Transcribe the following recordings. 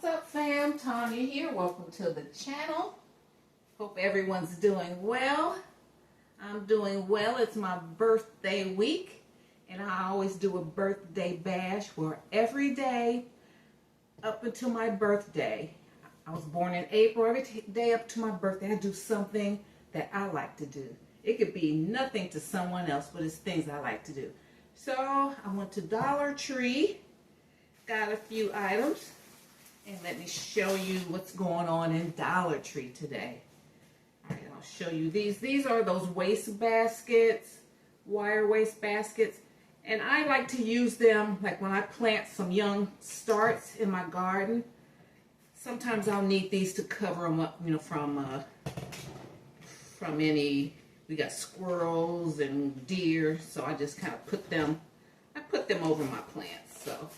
What's up, fam? Tanya here. Welcome to the channel. Hope everyone's doing well. I'm doing well. It's my birthday week, and I always do a birthday bash where every day up until my birthday, I was born in April, every day up to my birthday, I do something that I like to do. It could be nothing to someone else, but it's things I like to do. So I went to Dollar Tree, got a few items, and let me show you what's going on in Dollar Tree today. All right, I'll show you these. These are those waste baskets, wire waste baskets. And I like to use them like when I plant some young starts in my garden. Sometimes I'll need these to cover them up, you know, from any, we got squirrels and deer, so I just kind of put them over my plants. So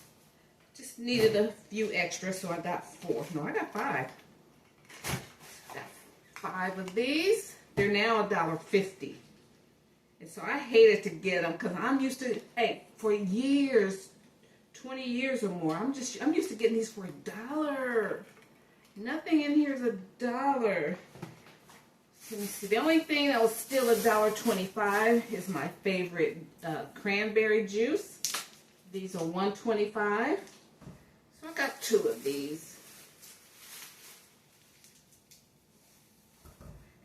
just needed a few extra, so I got 4. No, I got 5. Got 5 of these. They're now $1.50. And so I hated to get them because I'm used to, hey, for years, 20 years or more, I'm used to getting these for $1. Nothing in here is $1. Let me see. The only thing that was still $1.25 is my favorite cranberry juice. These are $1.25. So I got 2 of these.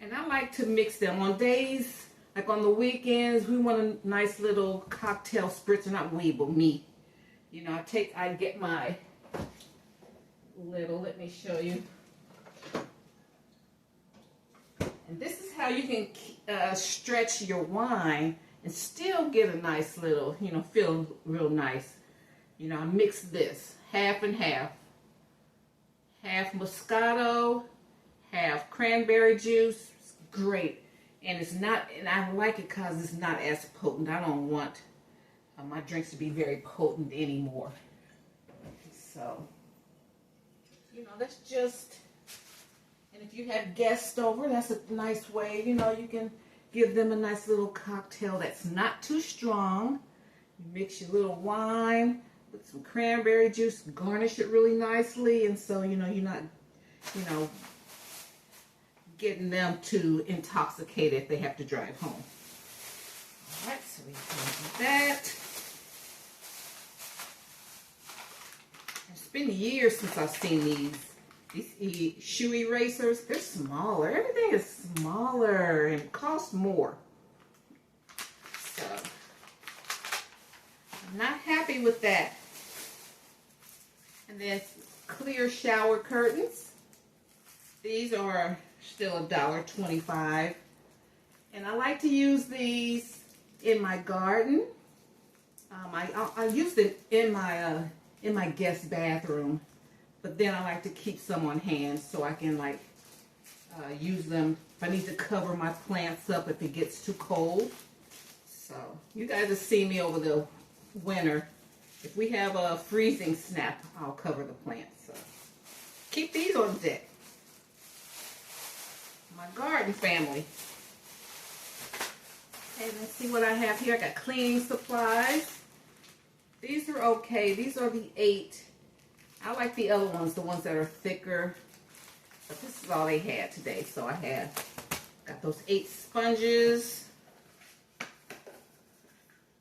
And I like to mix them on days, like on the weekends. We want a nice little cocktail spritzer, not we, but me. You know, I get my little, let me show you. And this is how you can stretch your wine and still get a nice little, you know, feel real nice. You know, I mix this, half and half. Half Moscato, half cranberry juice. It's great. And it's not, and I like it because it's not as potent. I don't want my drinks to be very potent anymore. So, you know, that's just, and if you have guests over, that's a nice way, you know, you can give them a nice little cocktail that's not too strong. You mix your little wine with some cranberry juice, garnish it really nicely, and so, you know, you're not, you know, getting them too intoxicated if they have to drive home. All right, so we do that. It's been years since I've seen these shoe erasers. They're smaller. Everything is smaller and costs more. So I'm not happy with that. And then clear shower curtains. These are still $1.25. And I like to use these in my garden. I use them in my guest bathroom. But then I like to keep some on hand so I can like use them if I need to cover my plants up if it gets too cold. So you guys have seen me over the winter. If we have a freezing snap, I'll cover the plants. So keep these on deck. My garden family. Okay, let's see what I have here. I got cleaning supplies. These are okay. These are the 8. I like the other ones, the ones that are thicker. But this is all they had today. So I got those 8 sponges.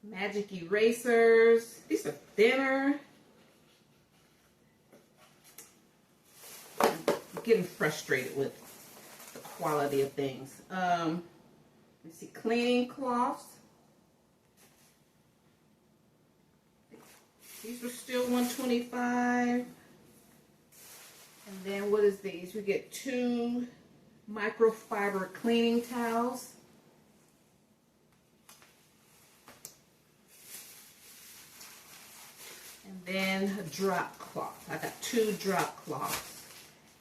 Magic erasers. These are thinner. I'm getting frustrated with the quality of things. Let's see, cleaning cloths. These are still $1.25. And then what is these? We get 2 microfiber cleaning towels. And then a drop cloth. I got 2 drop cloths.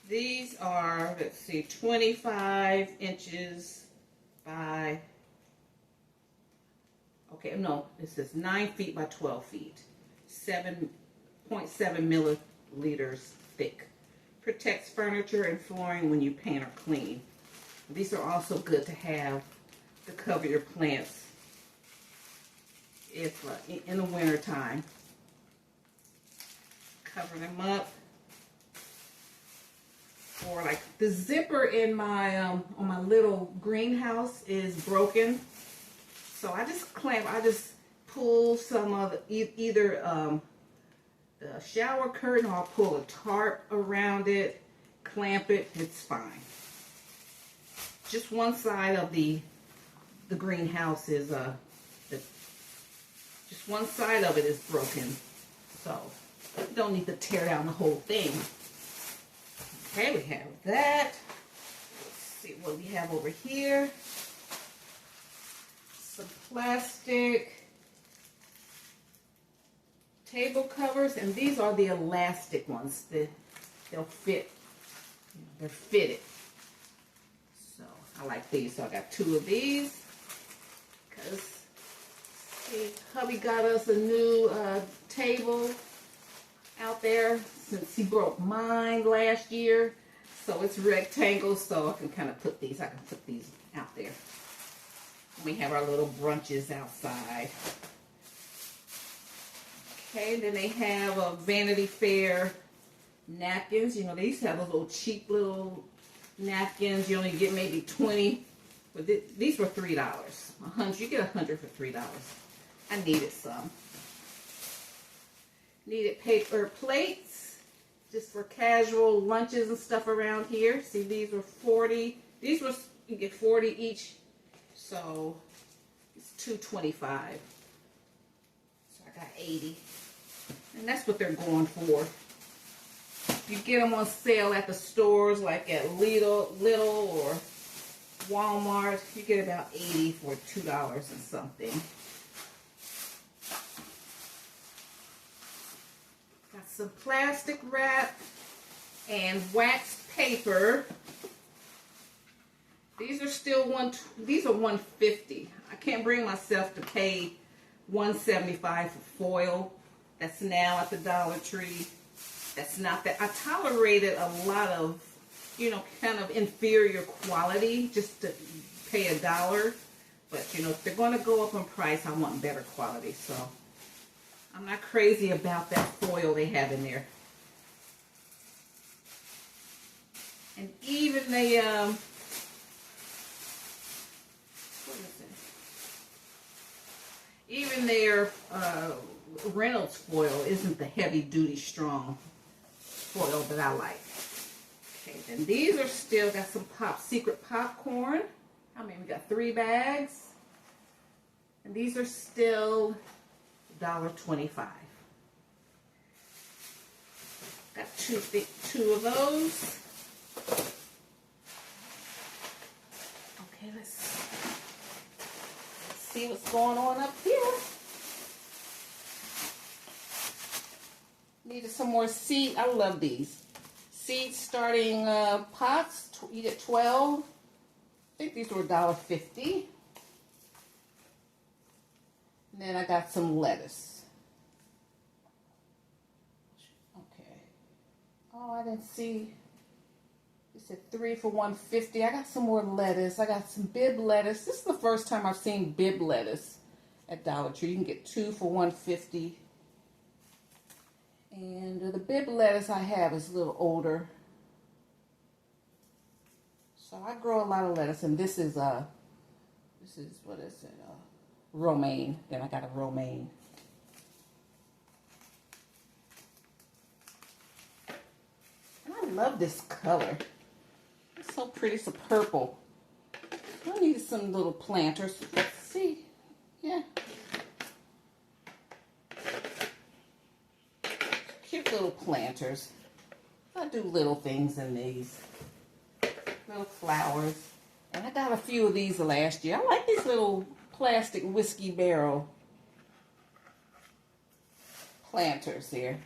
These are, let's see, 25 inches by, okay, no, it says 9 feet by 12 feet. 7.7 milliliters thick. Protects furniture and flooring when you paint or clean. These are also good to have to cover your plants if in the winter time. Cover them up. more. Like the zipper in my on my little greenhouse is broken, so I just pull some of either the shower curtain, or I'll pull a tarp around it, clamp it. It's fine. Just one side of the greenhouse is just one side of it is broken, so you don't need to tear down the whole thing. Okay, we have that. Let's see what we have over here. Some plastic table covers, and these are the elastic ones. They'll fit. They're fitted. So I like these. So I got 2 of these because hubby got us a new table out there since he broke mine last year. So it's rectangle, so I can kind of put these. I can put these out there. We have our little brunches outside. Okay, then they have Vanity Fair napkins. You know, they used to have those little cheap little napkins. You only get maybe 20, but these were $3. 100, you get 100 for $3. I needed some. Needed paper plates, just for casual lunches and stuff around here. See, these were 40. These were, you get 40 each, so it's $2.25. So I got 80. And that's what they're going for. You get them on sale at the stores, like at Lidl or Walmart. You get about 80 for $2 and something. Got some plastic wrap and wax paper. These are still $150. I can't bring myself to pay $175 for foil. That's now at the Dollar Tree. That's not that. I tolerated a lot of, you know, kind of inferior quality just to pay $1. But, you know, if they're going to go up in price, I want better quality. So I'm not crazy about that foil they have in there. And even the, what is it? Even their Reynolds foil isn't the heavy duty strong foil that I like. Okay, then these are still got some secret popcorn. I mean, we got 3 bags. And these are still $1.25. Got two of those. Okay, let's see what's going on up here. Needed some more seed. I love these. Seed starting pots. You get 12. I think these were $1.50. And then I got some lettuce. Okay. Oh, I didn't see. It said 3 for $1.50. I got some more lettuce. I got some bib lettuce. This is the first time I've seen bib lettuce at Dollar Tree. You can get 2 for $1.50. And the bib lettuce I have is a little older. So I grow a lot of lettuce, and this is what is it? Romaine. Then I got a romaine. And I love this color. It's so pretty. It's a purple. I needed some little planters. Let's see. Yeah. Cute little planters. I do little things in these. Little flowers. And I got a few of these last year. I like these little plastic whiskey barrel planters here.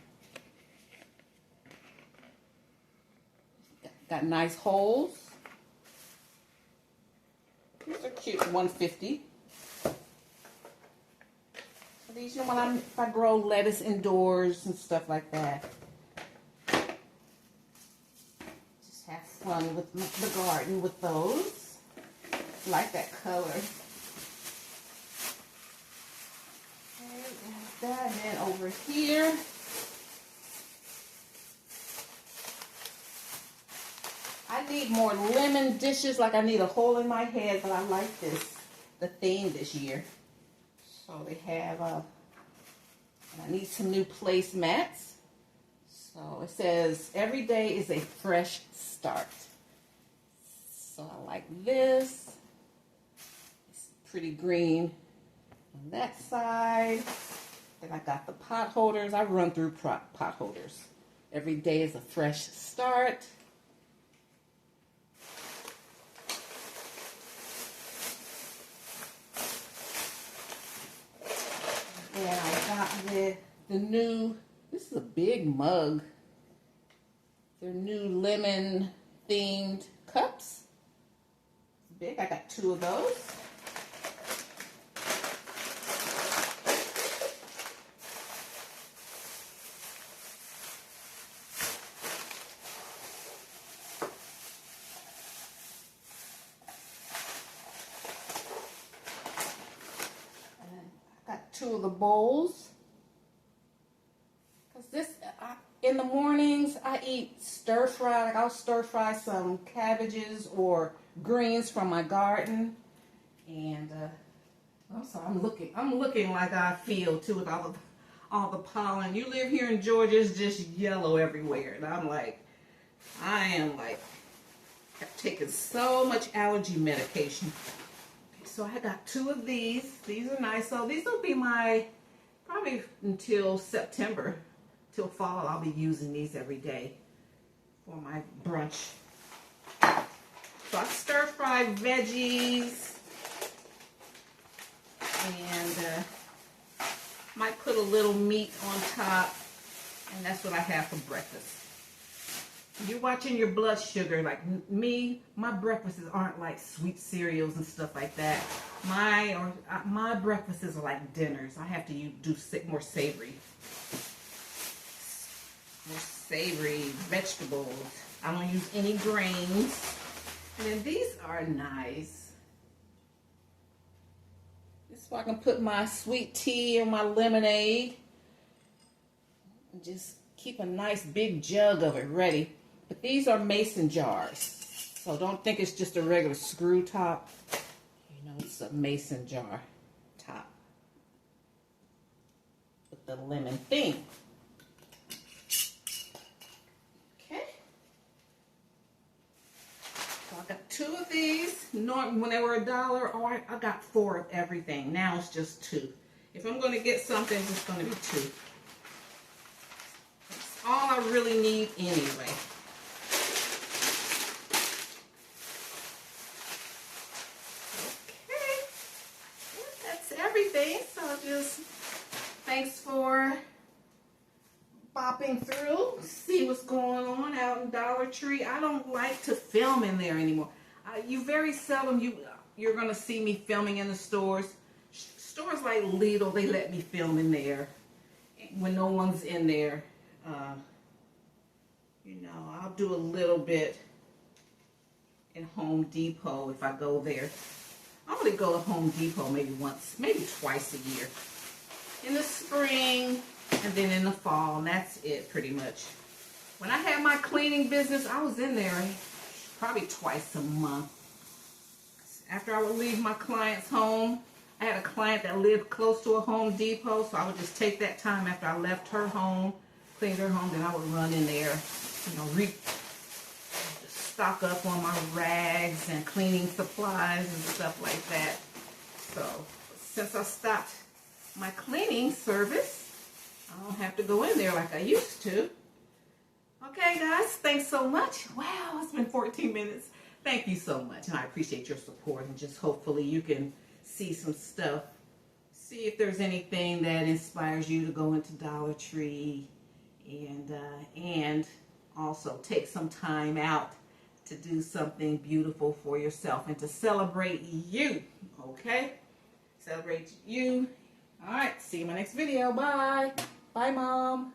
Got nice holes. These are cute, $1.50. These, you know, if I grow lettuce indoors and stuff like that. Just have fun with the garden with those. I like that color. Okay, that. And then over here, need more lemon dishes, like I need a hole in my head, but I like the theme this year. So they have, I need some new placemats. So it says, every day is a fresh start. So I like this. It's pretty green on that side. Then I got the pot holders. I run through pot holders. Every day is a fresh start. And I got the new, this is a big mug. They're new lemon themed cups. It's big. I got 2 of those. Got 2 of the bowls. Because this, in the mornings, I eat stir fry. Like I'll stir fry some cabbages or greens from my garden. And I'm sorry, I'm looking like I feel too with all the pollen. You live here in Georgia, it's just yellow everywhere. And I'm like, I've taken so much allergy medication. So I got 2 of these. These are nice. So these will be my, probably until September, till fall, I'll be using these every day for my brunch. So I stir fry veggies and might put a little meat on top, and that's what I have for breakfast. You're watching your blood sugar, like me, my breakfasts aren't like sweet cereals and stuff like that. My breakfasts are like dinners. I have to do more savory. More savory vegetables. I don't use any grains. And then these are nice. This is where I can put my sweet tea or my lemonade. And just keep a nice big jug of it ready. But these are mason jars, so don't think it's just a regular screw top. You know, it's a mason jar top with the lemon theme. Okay. So I got 2 of these. When they were $1, or I got 4 of everything. Now it's just 2. If I'm going to get something, it's going to be 2. That's all I really need anyway. Thanks for bopping through, see what's going on out in Dollar Tree. I don't like to film in there anymore. You very seldom you're gonna see me filming in the stores. Stores like Lidl, they let me film in there when no one's in there. You know, I'll do a little bit in Home Depot if I go there. I only go to Home Depot maybe once, maybe twice a year. In the spring and then in the fall, and that's it pretty much. When I had my cleaning business, I was in there probably twice a month. After I would leave my clients home, I had a client that lived close to a Home Depot, so I would just take that time after I left her home, cleaned her home, then I would run in there, you know, stock up on my rags and cleaning supplies and stuff like that. So since I stopped my cleaning service, I don't have to go in there like I used to. Okay guys, thanks so much. Wow, it's been 14 minutes. Thank you so much, and I appreciate your support, and just hopefully you can see some stuff. See if there's anything that inspires you to go into Dollar Tree, and also take some time out to do something beautiful for yourself and to celebrate you, okay? Celebrate you. All right, see you in my next video. Bye. Bye, Mom.